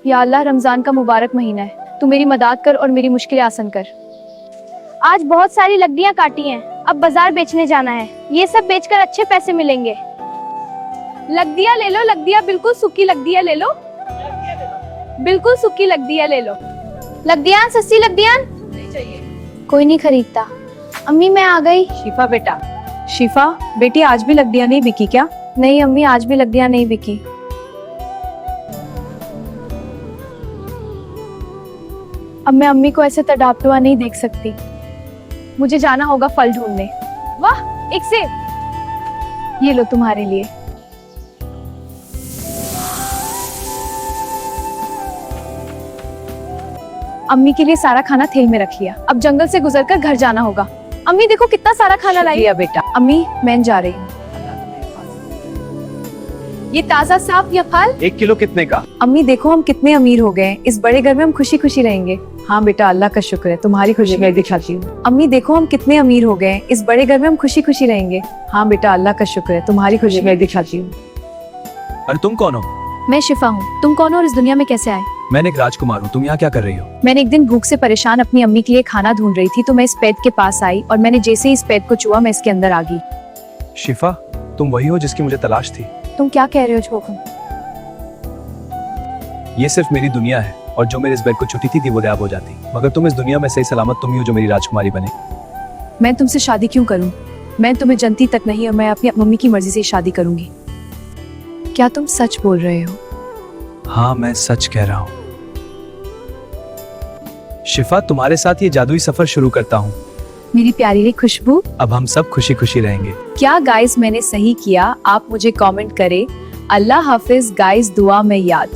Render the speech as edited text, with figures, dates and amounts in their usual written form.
या अल्लाह, रमजान का मुबारक महीना है, तू मेरी मदद कर और मेरी मुश्किलें आसान कर। आज बहुत सारी लकड़ियाँ काटी हैं, अब बाजार बेचने जाना है। ये सब बेचकर अच्छे पैसे मिलेंगे। लकड़ियाँ ले लो, लकड़ियाँ बिल्कुल सूखी लकड़ियाँ ले लो, बिल्कुल सूखी लकड़ियाँ ले लो। लकड़ियाँ सस्ती लकड़ियाँ कोई नहीं खरीदता। अम्मी मैं आ गई। शिफा बेटा, शिफा बेटी, आज भी लकड़ियाँ नहीं बिकी क्या? नहीं अम्मी, आज भी लकड़ियाँ नहीं बिकी। अब मैं अम्मी को ऐसे तड़पते हुआ नहीं देख सकती। मुझे जाना होगा फल ढूंढने। वाह, एक सेब, ये लो तुम्हारे लिए। अम्मी के लिए सारा खाना थैल में रख लिया। अब जंगल से गुजरकर घर जाना होगा। अम्मी देखो कितना सारा खाना लाई। शुक्रिया बेटा। अम्मी मैं जा रही हूँ। ये ताजा साफ या फल? 1 किलो कितने का? अम्मी देखो हम कितने अमीर हो गए हैं। इस बड़े घर में हम खुशी खुशी रहेंगे। हाँ बेटा, अल्लाह का शुक्र है, तुम्हारी खुशी मैं दिखाती हूँ। अम्मी देखो हम कितने अमीर हो गए हैं। इस बड़े घर में हम खुशी खुशी रहेंगे। हाँ बेटा, अल्लाह का शुक्र है, तुम्हारी खुशी मैं दिखाती हूँ। और तुम कौन हो? मैं शिफा हूँ। तुम कौन हो और इस दुनिया में कैसे आए? मैं एक राजकुमार हूँ। तुम यहाँ क्या कर रही हो? मैंने एक दिन भूख से परेशान अपनी अम्मी के लिए खाना ढूंढ रही थी तो मैं इस पेड़ के पास आई और मैंने जैसे ही इस पेड़ को छुआ मैं इसके अंदर आ गई। शिफा, तुम वही हो जिसकी मुझे तलाश थी? तुम क्या कह रहे हो छोकू? ये सिर्फ मेरी दुनिया है और जो मेरे इस बेड को छुट्टी थी वो गायब हो जाती, मगर तुम इस दुनिया में सही सलामत तुम ही हो जो मेरी राजकुमारी बने। मैं तुमसे शादी क्यों करूं? मैं तुम्हें जनती तक नहीं और मैं अपनी मम्मी की मर्जी से शादी करूंगी। क्या तुम सच बोल रहे हो? हाँ, मैं सच कह रहा हूँ। शिफा, तुम्हारे साथ ये जादुई सफर शुरू करता हूँ। मेरी प्यारी खुशबू, अब हम सब खुशी खुशी रहेंगे। क्या गाइस मैंने सही किया? आप मुझे कमेंट करें। अल्लाह हाफिज गाइस, दुआ में याद।